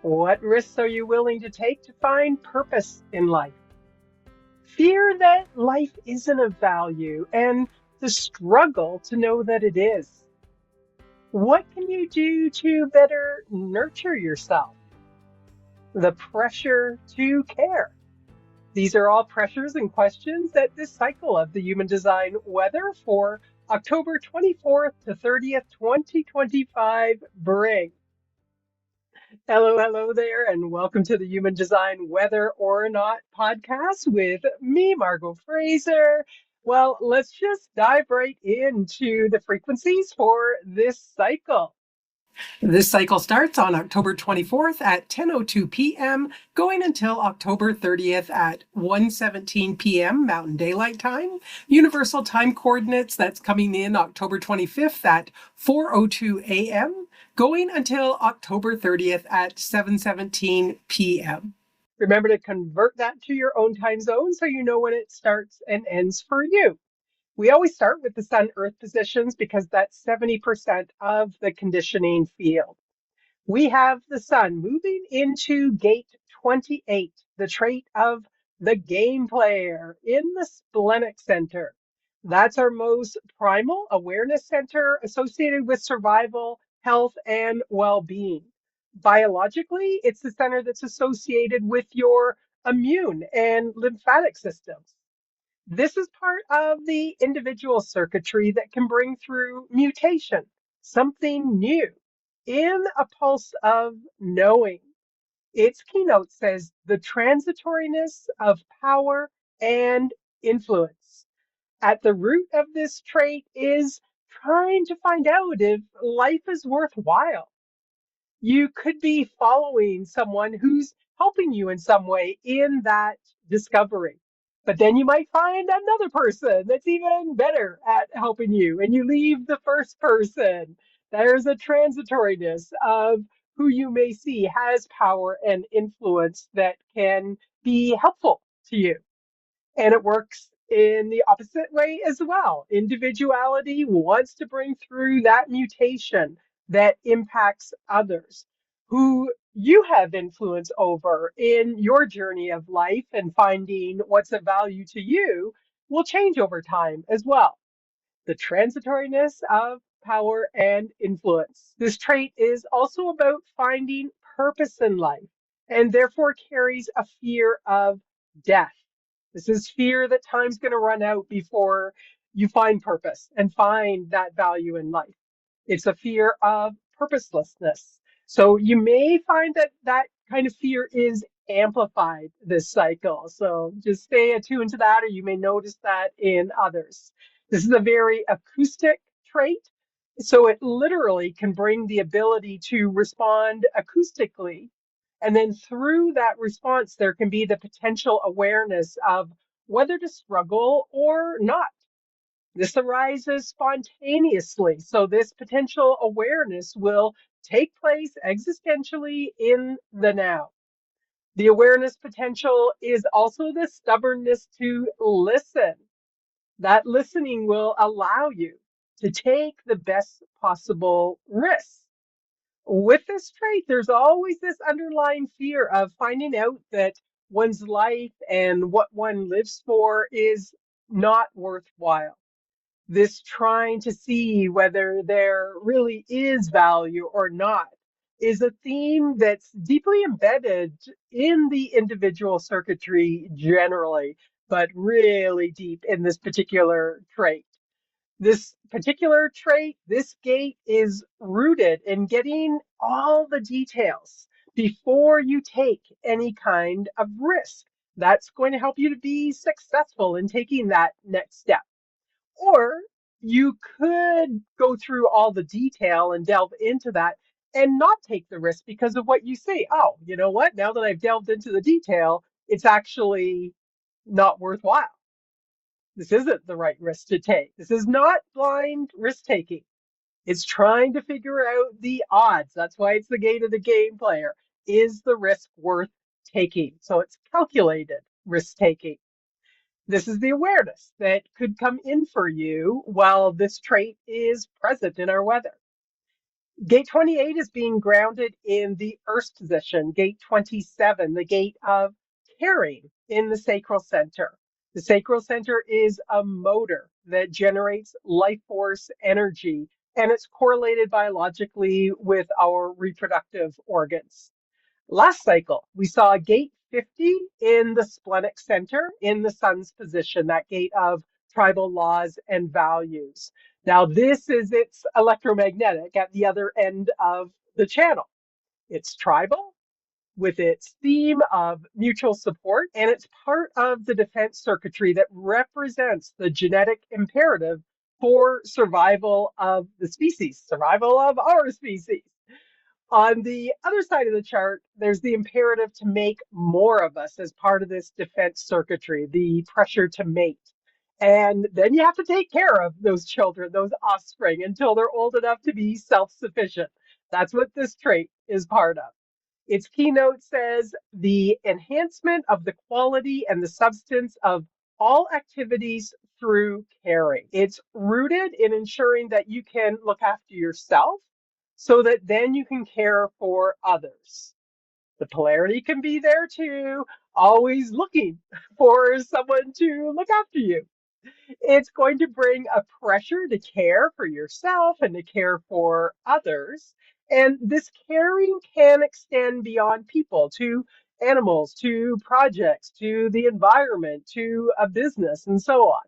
What risks are you willing to take to find purpose in life? Fear that life isn't of value and the struggle to know that it is. What can you do to better nurture yourself? The pressure to care. These are all pressures and questions that this cycle of the Human Design Weather for October 24th to 30th, 2025 bring. Hello, hello there, and welcome to the Human Design Whether or Not podcast with me, Margot Fraser. Well, let's just dive right into the frequencies for this cycle. This cycle starts on October 24th at 10:02 p.m., going until October 30th at 1:17 p.m. Mountain Daylight Time. Universal time coordinates, that's coming in October 25th at 4:02 a.m., going until October 30th at 7:17 p.m. Remember to convert that to your own time zone so you know when it starts and ends for you. We always start with the Sun Earth positions because that's 70% of the conditioning field. We have the Sun moving into gate 28, the trait of the game player in the splenic center. That's our most primal awareness center associated with survival, health, and well-being. Biologically, it's the center that's associated with your immune and lymphatic systems. This is part of the individual circuitry that can bring through mutation, something new, in a pulse of knowing. Its keynote says the transitoriness of power and influence. At the root of this trait is trying to find out if life is worthwhile. You could be following someone who's helping you in some way in that discovery. But then you might find another person that's even better at helping you, and you leave the first person. There's a transitoriness of who you may see has power and influence that can be helpful to you. And it works in the opposite way as well. Individuality wants to bring through that mutation that impacts others who you have influence over in your journey of life, and finding what's of value to you will change over time as well. The transitoriness of power and influence. This trait is also about finding purpose in life and therefore carries a fear of death. This is fear that time's going to run out before you find purpose and find that value in life. It's a fear of purposelessness. So you may find that that kind of fear is amplified this cycle. So just stay attuned to that, or you may notice that in others. This is a very acoustic trait. So it literally can bring the ability to respond acoustically. And then through that response, there can be the potential awareness of whether to struggle or not. This arises spontaneously. So this potential awareness will take place existentially in the now. The awareness potential is also the stubbornness to listen. That listening will allow you to take the best possible risks. With this trait, there's always this underlying fear of finding out that one's life and what one lives for is not worthwhile. This trying to see whether there really is value or not is a theme that's deeply embedded in the individual circuitry generally, but really deep in this particular trait. This particular trait, this gate is rooted in getting all the details before you take any kind of risk. That's going to help you to be successful in taking that next step. Or you could go through all the detail and delve into that and not take the risk because of what you see. Oh, you know what? Now that I've delved into the detail, it's actually not worthwhile. This isn't the right risk to take. This is not blind risk taking. It's trying to figure out the odds. That's why it's the gate of the game player. Is the risk worth taking? So it's calculated risk taking. This is the awareness that could come in for you while this trait is present in our weather. Gate 28 is being grounded in the Earth position. Gate 27, the gate of caring in the Sacral Center. The Sacral Center is a motor that generates life force energy, and it's correlated biologically with our reproductive organs. Last cycle, we saw gate 50 in the splenic center in the sun's position, that gate of tribal laws and values. Now, this is its electromagnetic at the other end of the channel. It's tribal with its theme of mutual support, and it's part of the defense circuitry that represents the genetic imperative for survival of the species, survival of our species. On the other side of the chart, there's the imperative to make more of us as part of this defense circuitry, the pressure to mate. And then you have to take care of those children, those offspring, until they're old enough to be self-sufficient. That's what this trait is part of. Its keynote says the enhancement of the quality and the substance of all activities through caring. It's rooted in ensuring that you can look after yourself so that then you can care for others. The polarity can be there too, always looking for someone to look after you. It's going to bring a pressure to care for yourself and to care for others. And this caring can extend beyond people to animals, to projects, to the environment, to a business, and so on.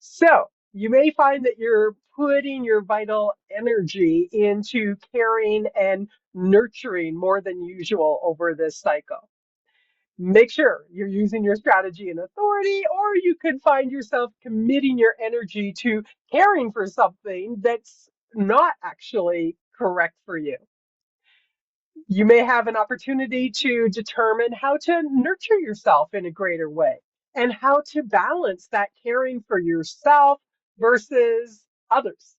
So you may find that you're putting your vital energy into caring and nurturing more than usual over this cycle. Make sure you're using your strategy and authority, or you could find yourself committing your energy to caring for something that's not actually correct for you. You may have an opportunity to determine how to nurture yourself in a greater way and how to balance that caring for yourself versus others.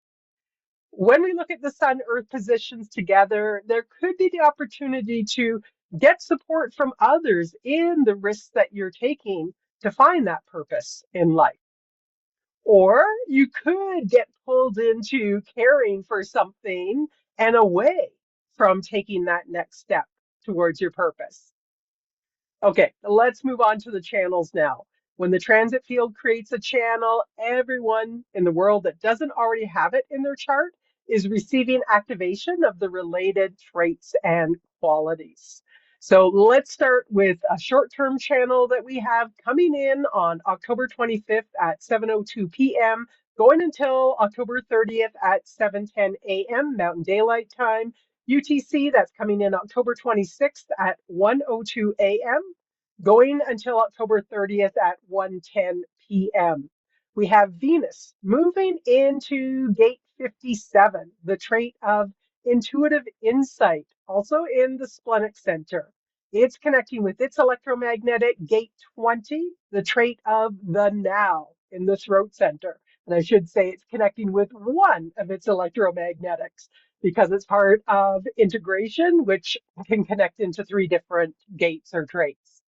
When we look at the Sun Earth positions together, there could be the opportunity to get support from others in the risks that you're taking to find that purpose in life. Or you could get pulled into caring for something and away from taking that next step towards your purpose. Okay, let's move on to the channels now. When the transit field creates a channel, everyone in the world that doesn't already have it in their chart is receiving activation of the related traits and qualities. So let's start with a short-term channel that we have coming in on October 25th at 7:02 p.m., going until October 30th at 7:10 a.m. Mountain Daylight Time. UTC, that's coming in October 26th at 1:02 a.m., going until October 30th at 1:10 p.m. We have Venus moving into gate 57, the trait of intuitive insight, also in the splenic center. It's connecting with its electromagnetic gate 20, the trait of the now in the throat center. And I should say it's connecting with one of its electromagnetics because it's part of integration, which can connect into 3 different gates or traits.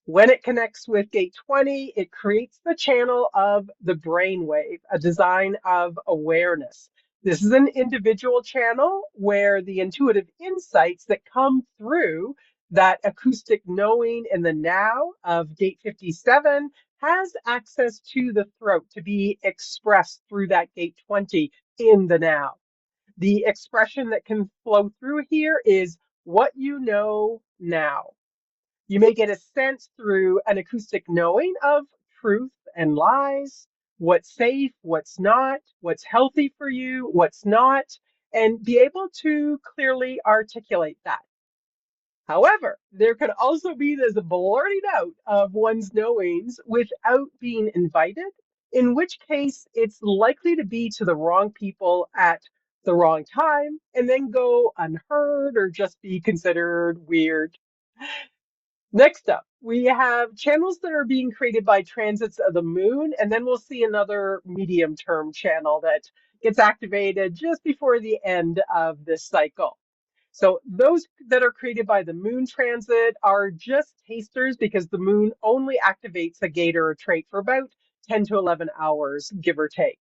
When it connects with gate 20, it creates the channel of the brainwave, a design of awareness. This is an individual channel where the intuitive insights that come through that acoustic knowing in the now of gate 57 has access to the throat to be expressed through that gate 20 in the now. The expression that can flow through here is what you know now. You may get a sense through an acoustic knowing of truth and lies, what's safe, what's not, what's healthy for you, what's not, and be able to clearly articulate that. However, there could also be this blurting out of one's knowings without being invited, in which case it's likely to be to the wrong people at the wrong time and then go unheard or just be considered weird. Next up, we have channels that are being created by transits of the moon, and then we'll see another medium-term channel that gets activated just before the end of this cycle. So those that are created by the moon transit are just tasters because the moon only activates a gate or a trait for about 10 to 11 hours, give or take.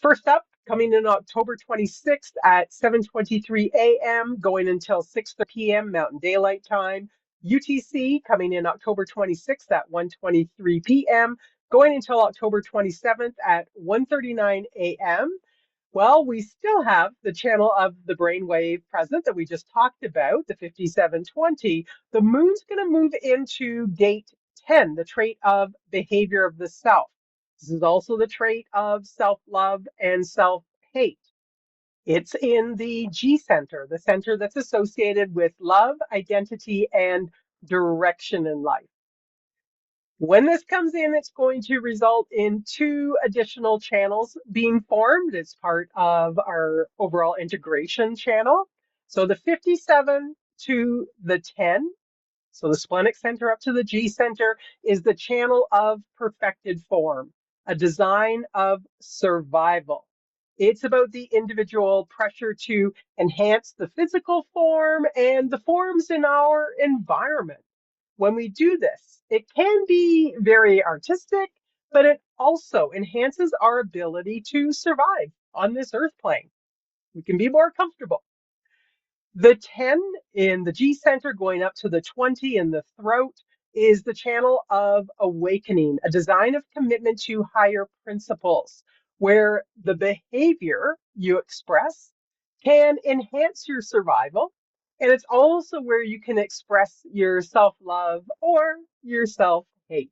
First up, coming in October 26th at 7:23 a.m., going until 6:30 p.m. Mountain Daylight Time. UTC coming in October 26th at 1:23 p.m., going until October 27th at 1:39 a.m. Well, we still have the channel of the brainwave present that we just talked about, the 5720. The moon's going to move into gate 10, the trait of behavior of the self. This is also the trait of self-love and self-hate. It's in the G center, the center that's associated with love, identity, and direction in life. When this comes in, it's going to result in 2 additional channels being formed as part of our overall integration channel. So the 57 to the 10, so the splenic center up to the G center, is the channel of perfected form, a design of survival. It's about the individual pressure to enhance the physical form and the forms in our environment. When we do this, it can be very artistic, but it also enhances our ability to survive on this earth plane. We can be more comfortable. The 10 in the G center going up to the 20 in the throat is the channel of awakening, a design of commitment to higher principles, where the behavior you express can enhance your survival. And it's also where you can express your self-love or your self-hate.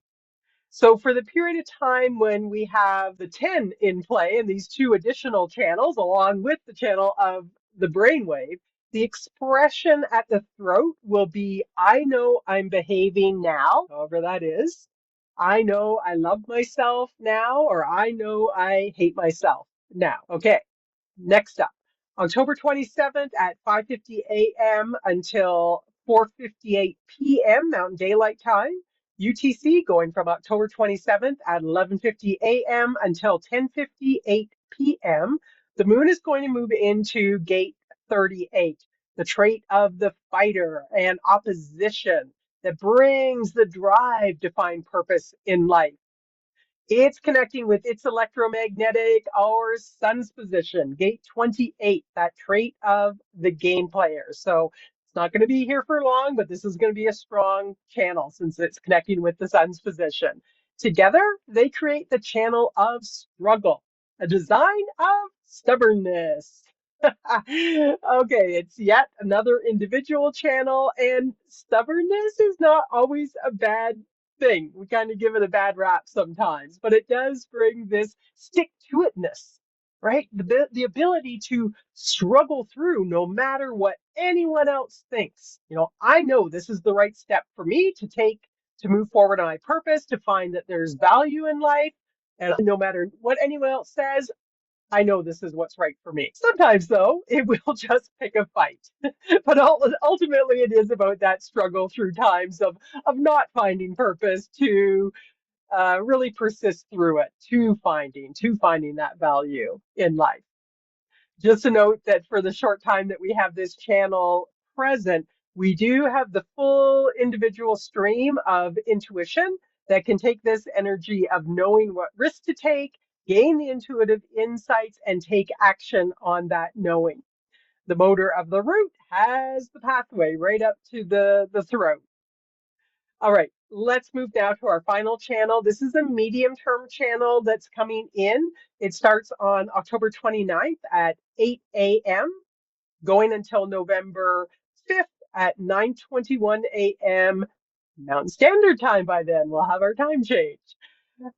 So for the period of time when we have the 10 in play and these 2 additional channels, along with the channel of the brainwave, the expression at the throat will be, I know I'm behaving now, however that is. I know I love myself now, or I know I hate myself now. Okay, next up, October 27th at 5:50 a.m. until 4:58 p.m. Mountain Daylight Time. UTC going from October 27th at 11:50 a.m. until 10:58 p.m. The moon is going to move into gate 38, the trait of the fighter and opposition that brings the drive to find purpose in life. It's connecting with its electromagnetic, our sun's position, gate 28, that trait of the game player. So it's not going to be here for long, but this is going to be a strong channel since it's connecting with the sun's position. Together, they create the channel of struggle, a design of stubbornness. Okay, it's yet another individual channel, and stubbornness is not always a bad thing. We kind of give it a bad rap sometimes, but it does bring this stick-to-itness, right? The ability to struggle through no matter what anyone else thinks. I know this is the right step for me to take to move forward on my purpose, to find that there's value in life. And no matter what anyone else says, I know this is what's right for me. Sometimes, though, it will just pick a fight. But ultimately, it is about that struggle through times of not finding purpose to really persist through it, to finding that value in life. Just a note that for the short time that we have this channel present, we do have the full individual stream of intuition that can take this energy of knowing what risk to take, gain the intuitive insights, and take action on that knowing. The motor of the root has the pathway right up to the throat. All right, let's move now to our final channel. This is a medium-term channel that's coming in. It starts on October 29th at 8 a.m., going until November 5th at 9:21 a.m. Mountain Standard Time by then. We'll have our time change.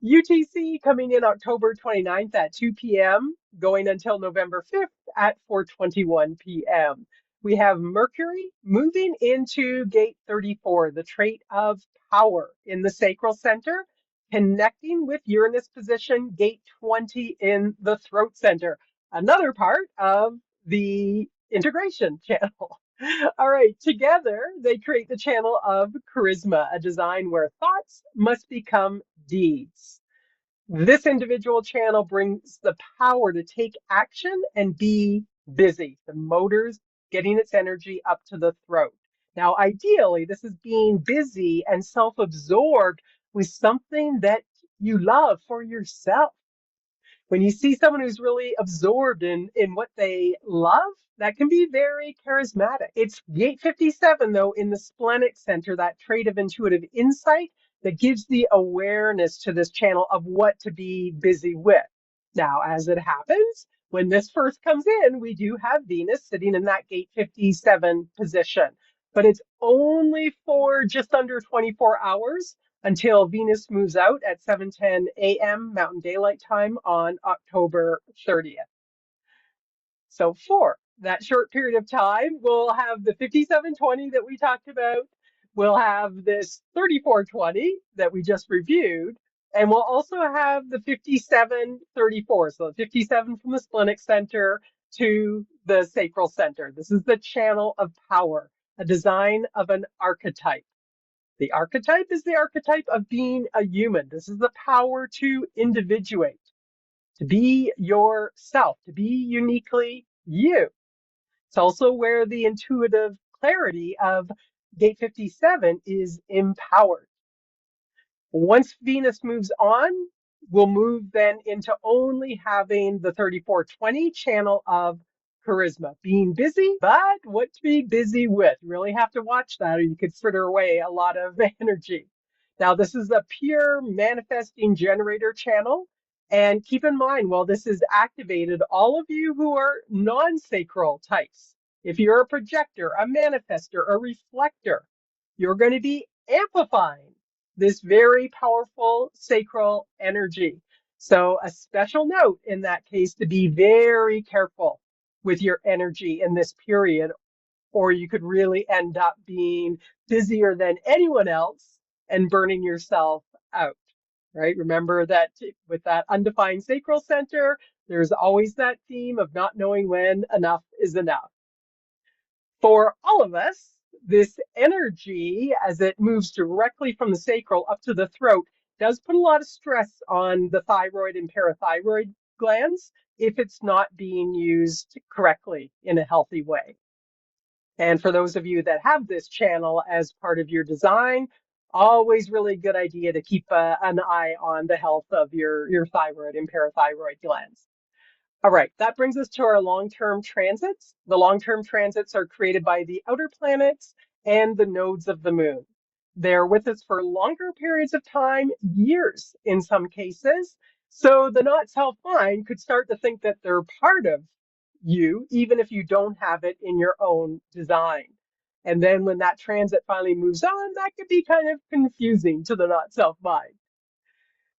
UTC coming in October 29th at 2 p.m., going until November 5th at 4:21 p.m. We have Mercury moving into gate 34, the trait of power in the Sacral Centre, connecting with Uranus position, gate 20 in the throat center, another part of the integration channel. All right, together they create the channel of charisma, a design where thoughts must become deeds. This individual channel brings the power to take action and be busy. The motor's getting its energy up to the throat. Now, ideally, this is being busy and self-absorbed with something that you love for yourself. When you see someone who's really absorbed in what they love, that can be very charismatic. It's gate 57, though, in the splenic center, that trait of intuitive insight that gives the awareness to this channel of what to be busy with. Now, as it happens, when this first comes in, we do have Venus sitting in that gate 57 position, but it's only for just under 24 hours until Venus moves out at 7:10 a.m. Mountain Daylight Time on October 30th. So for that short period of time, we'll have the 5720 that we talked about. We'll have this 3420 that we just reviewed. And we'll also have the 5734. So 57 from the splenic center to the sacral center. This is the channel of power, a design of an archetype. The archetype is the archetype of being a human. This is the power to individuate, to be yourself, to be uniquely you. It's also where the intuitive clarity of gate 57 is empowered. Once Venus moves on, we'll move then into only having the 3420 channel of charisma, being busy, but what to be busy with. You really have to watch that or you could fritter away a lot of energy. Now, this is a pure manifesting generator channel. And keep in mind, while this is activated, all of you who are non-sacral types, if you're a projector, a manifester, a reflector, you're going to be amplifying this very powerful sacral energy. So a special note in that case to be very careful with your energy in this period, or you could really end up being busier than anyone else and burning yourself out, right? Remember that with that undefined sacral center, there's always that theme of not knowing when enough is enough. For all of us, this energy, as it moves directly from the sacral up to the throat, does put a lot of stress on the thyroid and parathyroid glands if it's not being used correctly in a healthy way. And for those of you that have this channel as part of your design, always really good idea to keep an eye on the health of your thyroid and parathyroid glands. All right, that brings us to our long-term transits. The long-term transits are created by the outer planets and the nodes of the moon. They're with us for longer periods of time, years in some cases. So the not self mind could start to think that they're part of you, even if you don't have it in your own design. And then when that transit finally moves on, that could be kind of confusing to the not self mind.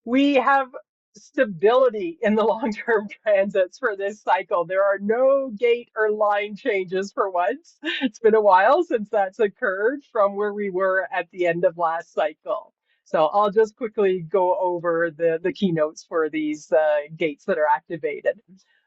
We have stability in the long-term transits for this cycle. There are no gate or line changes for once. It's been a while since that's occurred from where we were at the end of last cycle. So I'll just quickly go over the keynotes for these gates that are activated.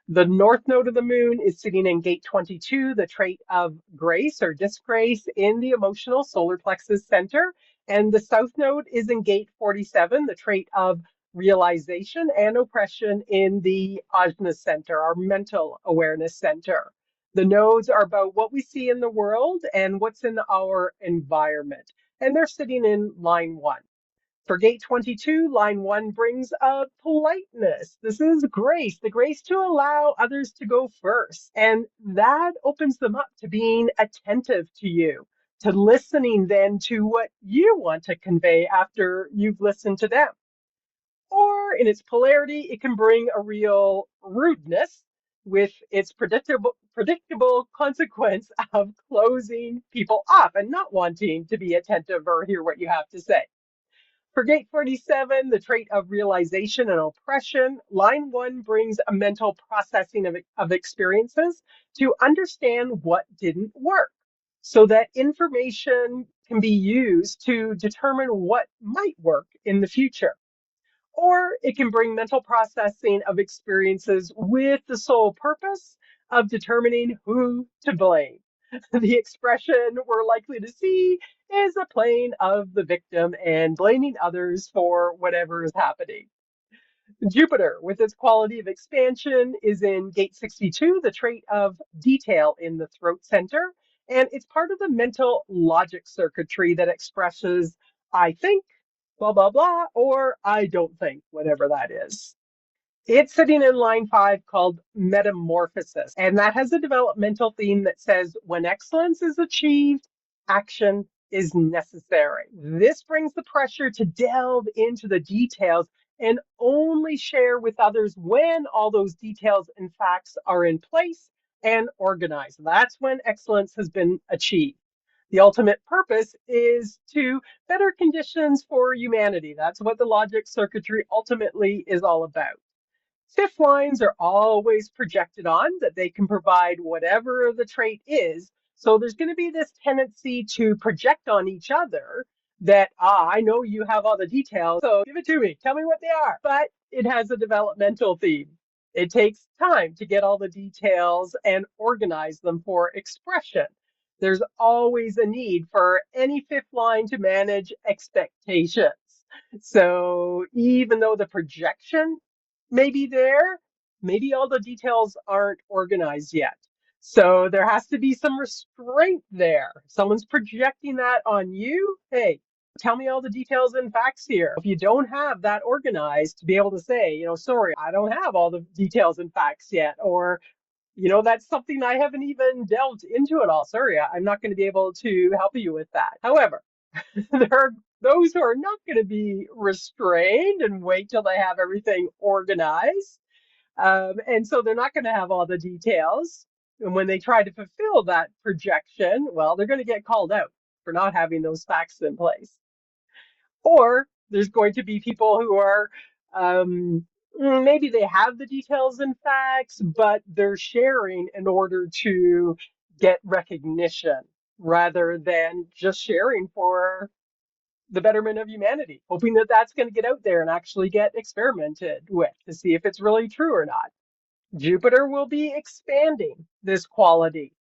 The north node of the moon is sitting in gate 22, the trait of grace or disgrace in the emotional solar plexus center. And the south node is in gate 47, the trait of realization and oppression in the ajna center, our mental awareness center. The nodes are about what we see in the world and what's in our environment. And they're sitting in line 1. For gate 22, line 1 brings politeness. This is grace, the grace to allow others to go first. And that opens them up to being attentive to you, to listening then to what you want to convey after you've listened to them. Or in its polarity, it can bring a real rudeness with its predictable consequence of closing people off and not wanting to be attentive or hear what you have to say. For gate 47, the trait of realization and oppression, line 1 brings a mental processing of experiences to understand what didn't work so that information can be used to determine what might work in the future. Or it can bring mental processing of experiences with the sole purpose of determining who to blame. The expression we're likely to see is a plane of the victim and blaming others for whatever is happening. Jupiter, with its quality of expansion, is in gate 62, the trait of detail in the throat center. And it's part of the mental logic circuitry that expresses, I think, blah, blah, blah, or I don't think, whatever that is. It's sitting in line 5 called metamorphosis. And that has a developmental theme that says when excellence is achieved, action is necessary. This brings the pressure to delve into the details and only share with others when all those details and facts are in place and organized. That's when excellence has been achieved. The ultimate purpose is to better conditions for humanity. That's what the logic circuitry ultimately is all about. Fifth lines are always projected on that they can provide whatever the trait is. So there's going to be this tendency to project on each other that, I know you have all the details, so give it to me. Tell me what they are. But it has a developmental theme. It takes time to get all the details and organize them for expression. There's always a need for any fifth line to manage expectations. So even though the projection maybe there, maybe all the details aren't organized yet. So there has to be some restraint there. Someone's projecting that on you. Hey, tell me all the details and facts here. If you don't have that organized to be able to say, sorry, I don't have all the details and facts yet, or that's something I haven't even delved into at all. Sorry, I'm not going to be able to help you with that. However, there are those who are not going to be restrained and wait till they have everything organized. And so they're not going to have all the details. And when they try to fulfill that projection, well, they're going to get called out for not having those facts in place. Or there's going to be people who are maybe they have the details and facts, but they're sharing in order to get recognition rather than just sharing for the betterment of humanity, hoping that that's going to get out there and actually get experimented with to see if it's really true or not. Jupiter will be expanding this quality.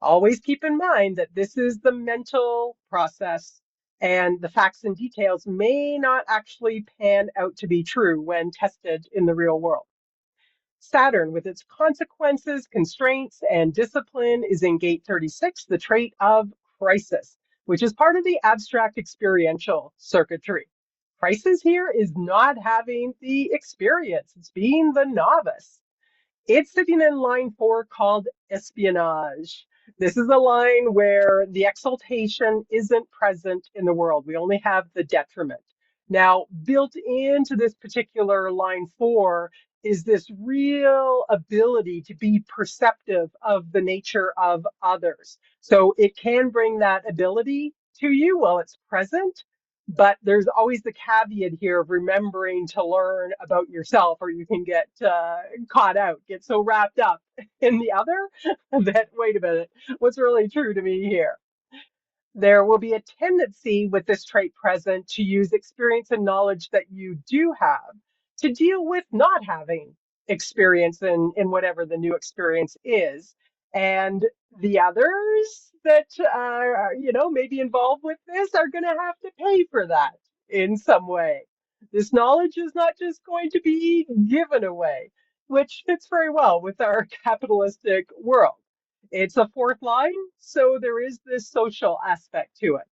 Always keep in mind that this is the mental process, and the facts and details may not actually pan out to be true when tested in the real world. Saturn, with its consequences, constraints, and discipline, is in gate 36, the trait of crisis, which is part of the abstract experiential circuitry. Crisis here is not having the experience, it's being the novice. It's sitting in line 4 called espionage. This is a line where the exaltation isn't present in the world. We only have the detriment. Now, built into this particular line 4 is this real ability to be perceptive of the nature of others. So it can bring that ability to you while it's present, but there's always the caveat here of remembering to learn about yourself, or you can get caught out, get so wrapped up in the other that, wait a minute, what's really true to me here? There will be a tendency with this trait present to use experience and knowledge that you do have to deal with not having experience in whatever the new experience is. And the others that may be involved with this are going to have to pay for that in some way. This knowledge is not just going to be given away, which fits very well with our capitalistic world. It's a fourth line, so there is this social aspect to it.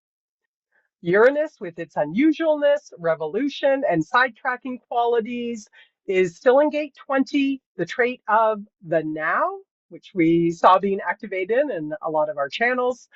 Uranus, with its unusualness, revolution, and sidetracking qualities, is still in gate 20, the trait of the now, which we saw being activated in a lot of our channels.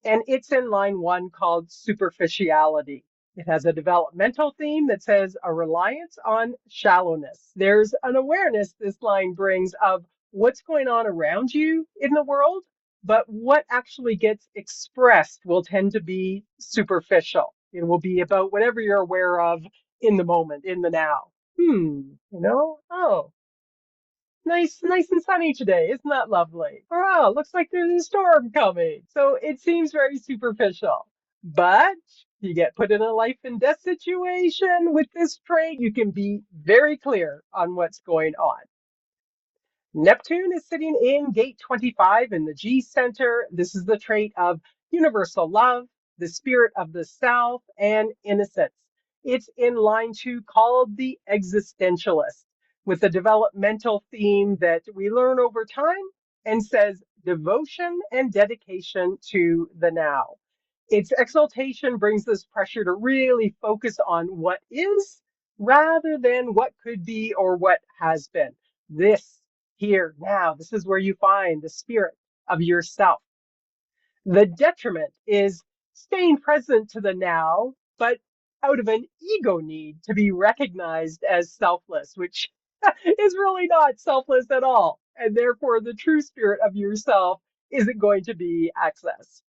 And it's in line 1 called superficiality. It has a developmental theme that says a reliance on shallowness. There's an awareness this line brings of what's going on around you in the world, but what actually gets expressed will tend to be superficial. It will be about whatever you're aware of in the moment, in the now. Oh, nice and sunny today. Isn't that lovely? Or, oh, looks like there's a storm coming. So it seems very superficial. But you get put in a life and death situation with this trait, you can be very clear on what's going on. Neptune is sitting in gate 25 in the G center. This is the trait of universal love, the spirit of the self, and innocence. It's in line 2 called the existentialist, with a developmental theme that we learn over time and says devotion and dedication to the now. Its exaltation brings this pressure to really focus on what is rather than what could be or what has been. This here now, this is where you find the spirit of yourself. The detriment is staying present to the now, but out of an ego need to be recognized as selfless, which is really not selfless at all. And therefore, the true spirit of yourself isn't going to be accessed.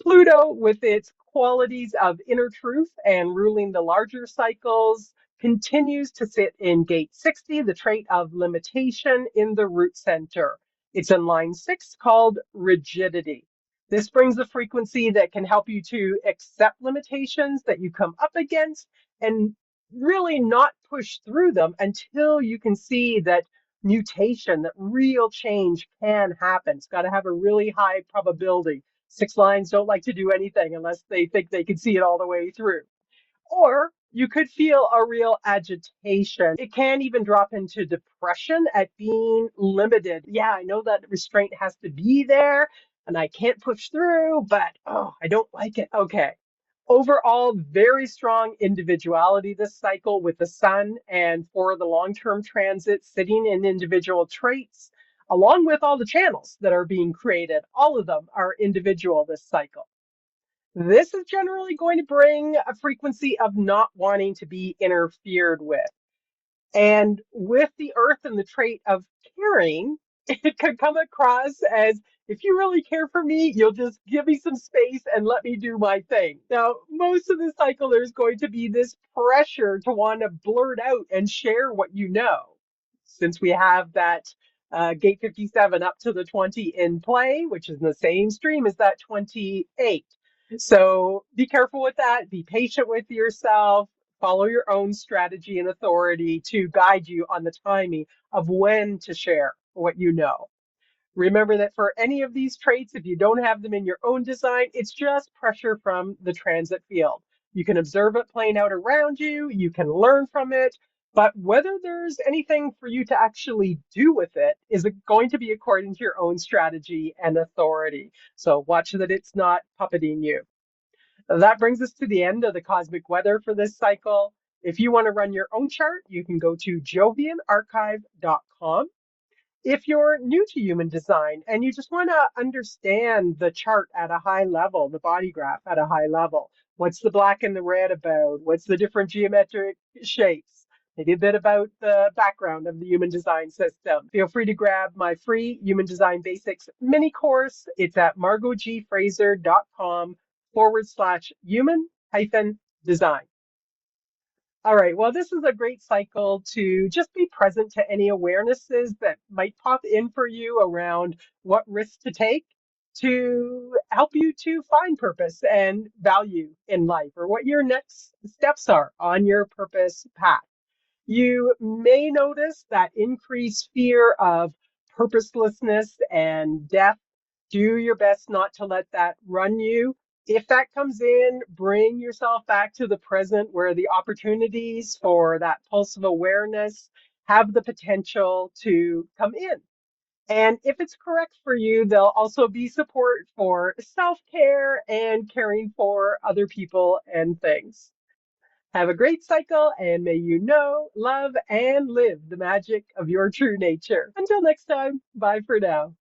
Pluto, with its qualities of inner truth and ruling the larger cycles, continues to sit in gate 60, the trait of limitation in the root center. It's in line 6 called rigidity. This brings a frequency that can help you to accept limitations that you come up against and really not push through them until you can see that mutation, that real change can happen. It's got to have a really high probability. Six lines don't like to do anything unless they think they can see it all the way through. Or you could feel a real agitation. It can even drop into depression at being limited. Yeah, I know that restraint has to be there and I can't push through, but oh, I don't like it. Okay. Overall, very strong individuality this cycle with the sun, and for the long-term transit sitting in individual traits, along with all the channels that are being created. All of them are individual this cycle. This is generally going to bring a frequency of not wanting to be interfered with. And with the earth and the trait of caring, it could come across as if you really care for me, you'll just give me some space and let me do my thing. Now, most of the cycle, there's going to be this pressure to want to blurt out and share what you know. Since we have that gate 57 up to the 20 in play, which is in the same stream as that 28. So be careful with that. Be patient with yourself. Follow your own strategy and authority to guide you on the timing of when to share what you know. Remember that for any of these traits, if you don't have them in your own design, it's just pressure from the transit field. You can observe it playing out around you, you can learn from it, but whether there's anything for you to actually do with it is going to be according to your own strategy and authority. So watch that it's not puppeting you. That brings us to the end of the cosmic weather for this cycle. If you want to run your own chart, you can go to jovianarchive.com. If you're new to human design and you just want to understand the chart at a high level, the body graph at a high level, what's the black and the red about? What's the different geometric shapes? Maybe a bit about the background of the human design system. Feel free to grab my free Human Design Basics mini course. It's at margotgfraser.com/human design. All right, well, this is a great cycle to just be present to any awarenesses that might pop in for you around what risks to take to help you to find purpose and value in life, or what your next steps are on your purpose path. You may notice that increased fear of purposelessness and death. Do your best not to let that run you. If that comes in, bring yourself back to the present where the opportunities for that pulse of awareness have the potential to come in. And if it's correct for you, there'll also be support for self-care and caring for other people and things. Have a great cycle, and may you know, love, and live the magic of your true nature. Until next time, bye for now.